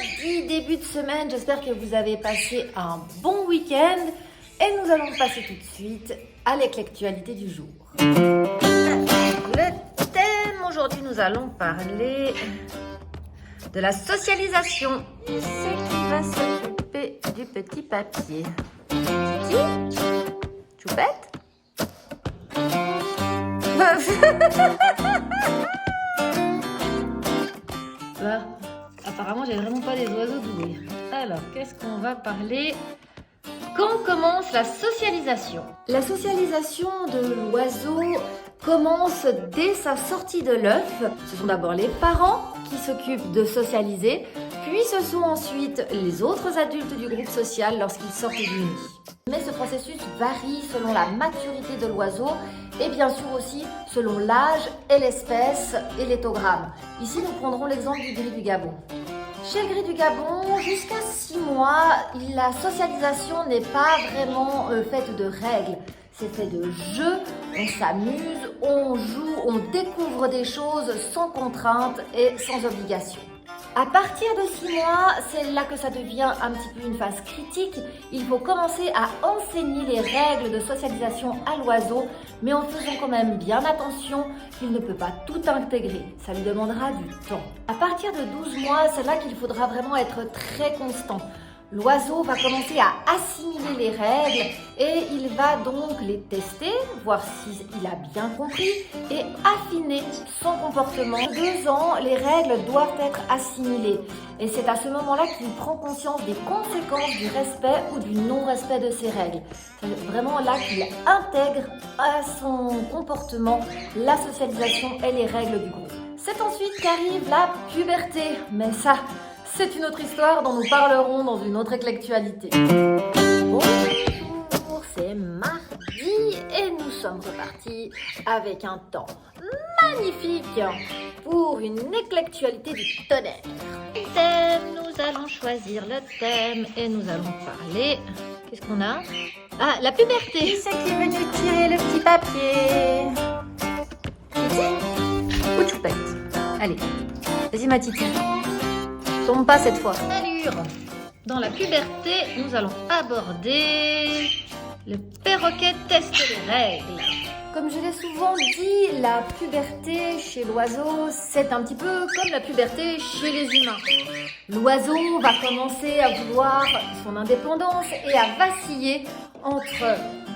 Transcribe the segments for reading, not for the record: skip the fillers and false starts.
mardi, début de semaine, j'espère que vous avez passé un bon week-end et nous allons passer tout de suite à l'actualité du jour. Le thème, aujourd'hui nous allons parler de la socialisation. Et c'est qui va s'occuper du petit papier? Titi? Choupette? Apparemment, j'ai vraiment pas des oiseaux doués. Alors, qu'est-ce qu'on va parler? Quand commence la socialisation? La socialisation de l'oiseau commence dès sa sortie de l'œuf. Ce sont d'abord les parents qui s'occupent de socialiser, puis ce sont ensuite les autres adultes du groupe social lorsqu'ils sortent du nid. Mais ce processus varie selon la maturité de l'oiseau et bien sûr aussi selon l'âge et l'espèce et l'éthogramme. Ici, nous prendrons l'exemple du gris du Gabon. Chez le gris du Gabon, jusqu'à 6 mois, la socialisation n'est pas vraiment faite de règles. C'est fait de jeux, on s'amuse, on joue, on découvre des choses sans contrainte et sans obligation. À partir de 6 mois, c'est là que ça devient un petit peu une phase critique. Il faut commencer à enseigner les règles de socialisation à l'oiseau, mais en faisant quand même bien attention qu'il ne peut pas tout intégrer. Ça lui demandera du temps. À partir de 12 mois, c'est là qu'il faudra vraiment être très constant. L'oiseau va commencer à assimiler les règles et il va donc les tester, voir s'il a bien compris et affiner son comportement. À 2 ans, les règles doivent être assimilées et c'est à ce moment-là qu'il prend conscience des conséquences du respect ou du non-respect de ces règles. C'est vraiment là qu'il intègre à son comportement la socialisation et les règles du groupe. C'est ensuite qu'arrive la puberté, mais ça, c'est une autre histoire dont nous parlerons dans une autre actualité. Bonjour, c'est mardi et nous sommes repartis avec un temps magnifique pour une actualité du tonnerre. Thème, nous allons choisir le thème et nous allons parler... Qu'est-ce qu'on a? Ah, la puberté. Qui c'est qui veut nous tirer le petit papier? Titi ou Choupette? Allez, vas-y ma Titi. Tombe pas cette fois. Allure. Dans la puberté, nous allons aborder le perroquet teste les règles. Comme je l'ai souvent dit, la puberté chez l'oiseau, c'est un petit peu comme la puberté chez les humains. L'oiseau va commencer à vouloir son indépendance et à vaciller entre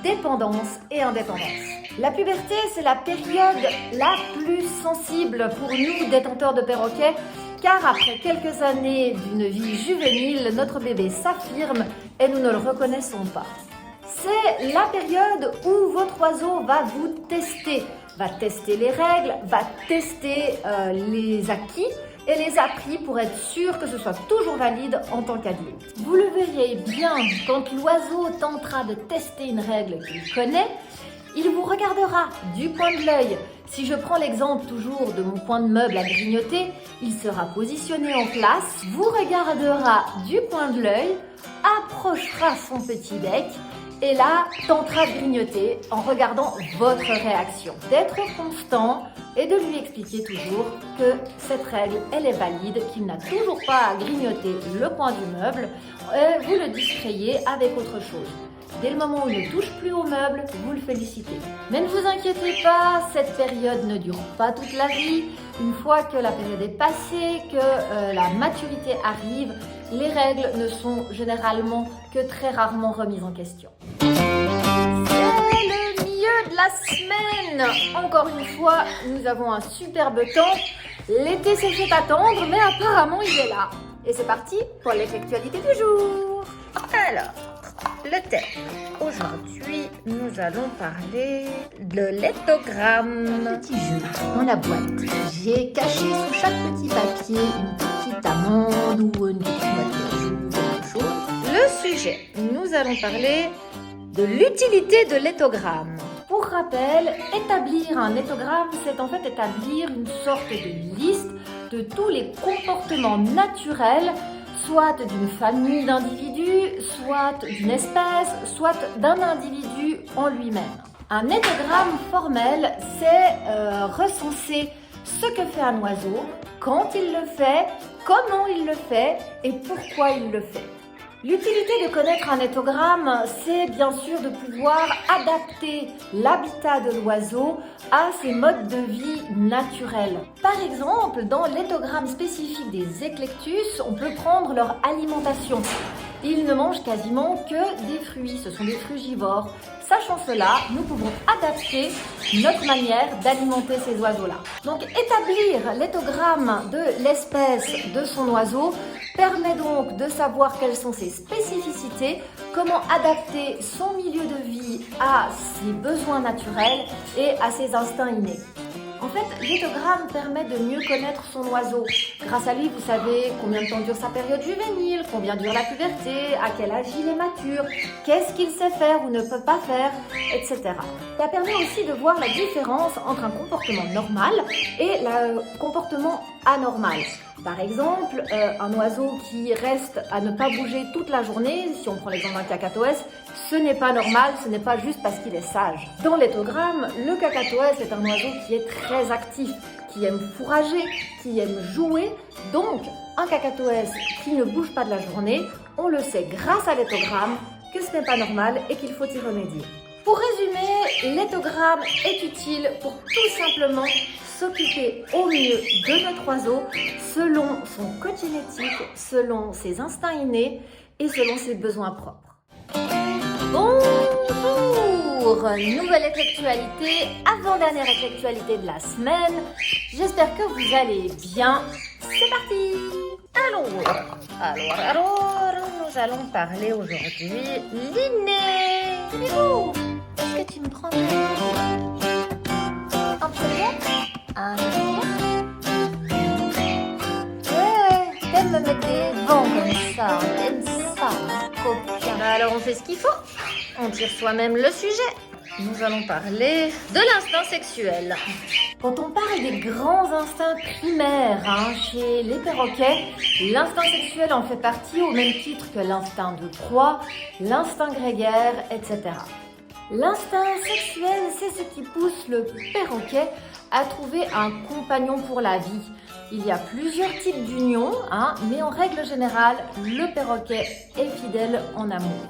dépendance et indépendance. La puberté, c'est la période la plus sensible pour nous, détenteurs de perroquets, car après quelques années d'une vie juvénile, notre bébé s'affirme et nous ne le reconnaissons pas. C'est la période où votre oiseau va vous tester, va tester les règles, va tester les acquis et les appris pour être sûr que ce soit toujours valide en tant qu'adulte. Vous le verrez bien, quand l'oiseau tentera de tester une règle qu'il connaît, il vous regardera du coin de l'œil. Si je prends l'exemple toujours de mon coin de meuble à grignoter, il sera positionné en place, vous regardera du coin de l'œil, approchera son petit bec et là, tentera de grignoter en regardant votre réaction. D'être constant et de lui expliquer toujours que cette règle, elle est valide, qu'il n'a toujours pas à grignoter le coin du meuble, vous le distrayez avec autre chose. Dès le moment où il ne touche plus au meuble, vous le félicitez. Mais ne vous inquiétez pas, cette période ne dure pas toute la vie. Une fois que la période est passée, que la maturité arrive, les règles ne sont généralement que très rarement remises en question. C'est le milieu de la semaine. Encore une fois, nous avons un superbe temps. L'été s'est fait attendre, mais apparemment il est là. Et c'est parti pour l'actualité du jour. Alors, le thème. Aujourd'hui, nous allons parler de l'éthogramme. Petit jeu dans la boîte. J'ai caché sous chaque petit papier une petite amande ou une petite noix ou quelque chose. Le sujet, nous allons parler de l'utilité de l'éthogramme. Pour rappel, établir un éthogramme, c'est en fait établir une sorte de liste de tous les comportements naturels, soit d'une famille d'individus, soit d'une espèce, soit d'un individu en lui-même. Un éthogramme formel, c'est recenser ce que fait un oiseau, quand il le fait, comment il le fait et pourquoi il le fait. L'utilité de connaître un ethogramme, c'est bien sûr de pouvoir adapter l'habitat de l'oiseau à ses modes de vie naturels. Par exemple, dans l'ethogramme spécifique des éclectus, on peut prendre leur alimentation. Ils ne mangent quasiment que des fruits, ce sont des frugivores. Sachant cela, nous pouvons adapter notre manière d'alimenter ces oiseaux-là. Donc établir l'éthogramme de l'espèce de son oiseau permet donc de savoir quelles sont ses spécificités, comment adapter son milieu de vie à ses besoins naturels et à ses instincts innés. En fait, l'éthogramme permet de mieux connaître son oiseau. Grâce à lui, vous savez combien de temps dure sa période juvénile, combien dure la puberté, à quel âge il est mature, qu'est-ce qu'il sait faire ou ne peut pas faire, etc. Ça permet aussi de voir la différence entre un comportement normal et le comportement anormal. Par exemple, un oiseau qui reste à ne pas bouger toute la journée, si on prend l'exemple d'un cacatoès, ce n'est pas normal, ce n'est pas juste parce qu'il est sage. Dans l'éthogramme, le cacatoès est un oiseau qui est très actif, qui aime fourrager, qui aime jouer. Donc, un cacatoès qui ne bouge pas de la journée, on le sait grâce à l'éthogramme que ce n'est pas normal et qu'il faut y remédier. Pour résumer, l'éthogramme est utile pour tout simplement s'occuper au mieux de notre oiseau selon son code génétique, selon ses instincts innés et selon ses besoins propres. Bonjour! Nouvelle éclectualité, avant-dernière éclectualité de la semaine. J'espère que vous allez bien. C'est parti! Alors, nous allons parler aujourd'hui l'inné. Tenez-vous! Est-ce que tu me prends un peu? Ouais, t'aimes me mettre des vents comme ça, t'aimes ça, copain. Alors on fait ce qu'il faut, on tire soi-même le sujet. Nous allons parler de l'instinct sexuel. Quand on parle des grands instincts primaires chez les perroquets, l'instinct sexuel en fait partie au même titre que l'instinct de proie, l'instinct grégaire, etc. L'instinct sexuel, c'est ce qui pousse le perroquet à trouver un compagnon pour la vie. Il y a plusieurs types d'unions, mais en règle générale, le perroquet est fidèle en amour.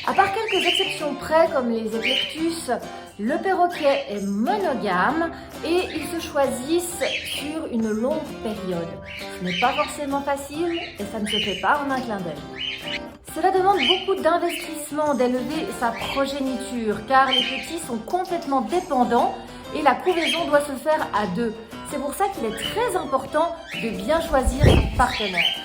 À part quelques exceptions près, comme les éclectus, le perroquet est monogame et ils se choisissent sur une longue période. Ce n'est pas forcément facile et ça ne se fait pas en un clin d'œil. Cela demande beaucoup d'investissement d'élever sa progéniture car les petits sont complètement dépendants et la couvaison doit se faire à deux. C'est pour ça qu'il est très important de bien choisir son partenaire.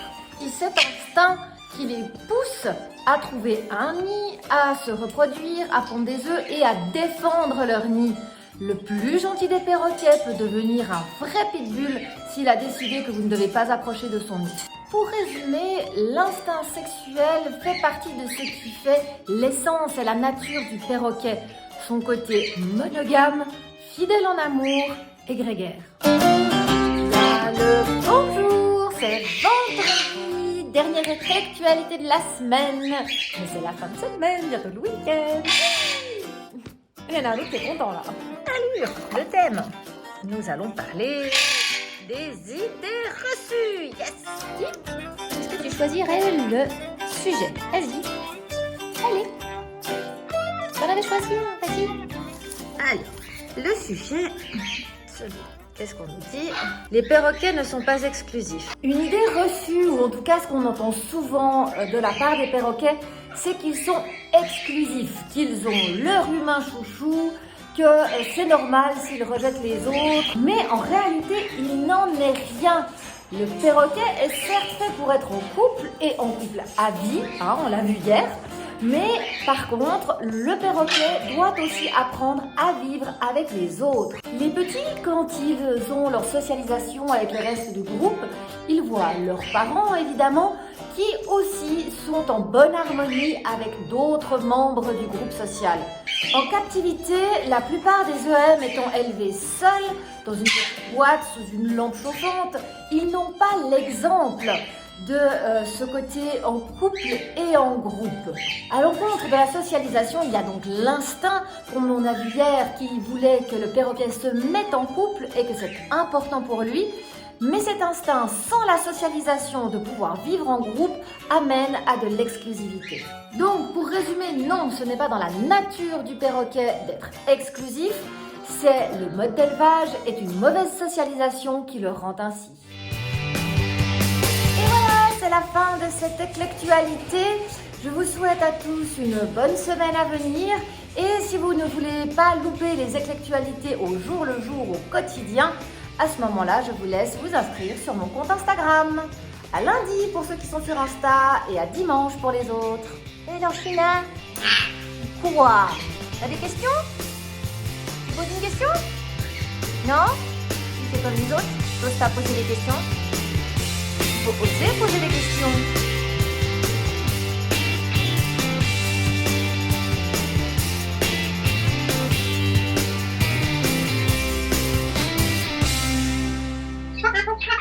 Et cet instinct qui les pousse à trouver un nid, à se reproduire, à pondre des œufs et à défendre leur nid. Le plus gentil des perroquets peut devenir un vrai pitbull s'il a décidé que vous ne devez pas approcher de son nid. Pour résumer, l'instinct sexuel fait partie de ce qui fait l'essence et la nature du perroquet. Son côté monogame, fidèle en amour et grégaire. Bonjour, c'est vendredi, dernière actualité de la semaine. Mais c'est la fin de semaine, bientôt le week-end. Il y en a un autre qui est content là. Allure, le thème. Nous allons parler des idées reçues. Yes. Est-ce que tu choisirais le sujet? Vas-y. Allez. T'en avais choisi un, vas-y. Alors, le sujet, qu'est-ce qu'on nous dit? Les perroquets ne sont pas exclusifs. Une idée reçue, ou en tout cas ce qu'on entend souvent de la part des perroquets, c'est qu'ils sont exclusifs, qu'ils ont leur humain chouchou, que c'est normal s'ils rejettent les autres. Mais en réalité, il n'en est rien. Le perroquet est certes fait pour être en couple et en couple à vie, on l'a vu hier. Mais par contre, le perroquet doit aussi apprendre à vivre avec les autres. Les petits, quand ils ont leur socialisation avec le reste du groupe, ils voient leurs parents évidemment, qui aussi sont en bonne harmonie avec d'autres membres du groupe social. En captivité, la plupart des EM étant élevés seuls, dans une petite boîte sous une lampe chauffante, ils n'ont pas l'exemple de ce côté en couple et en groupe. À l'encontre de la socialisation, il y a donc l'instinct, comme on a vu hier, qui voulait que le perroquet se mette en couple et que c'est important pour lui. Mais cet instinct, sans la socialisation, de pouvoir vivre en groupe, amène à de l'exclusivité. Donc, pour résumer, non, ce n'est pas dans la nature du perroquet d'être exclusif, c'est le mode d'élevage et une mauvaise socialisation qui le rend ainsi. Et voilà, c'est la fin de cette éclectualité. Je vous souhaite à tous une bonne semaine à venir. Et si vous ne voulez pas louper les éclectualités au jour le jour, au quotidien, à ce moment-là, je vous laisse vous inscrire sur mon compte Instagram. À lundi pour ceux qui sont sur Insta et à dimanche pour les autres. Et alors, China, quoi? T'as des questions? Tu poses une question? Non? Tu fais comme les autres? T'oses pas poser des questions? Il faut oser poser des questions. Ha ha ha!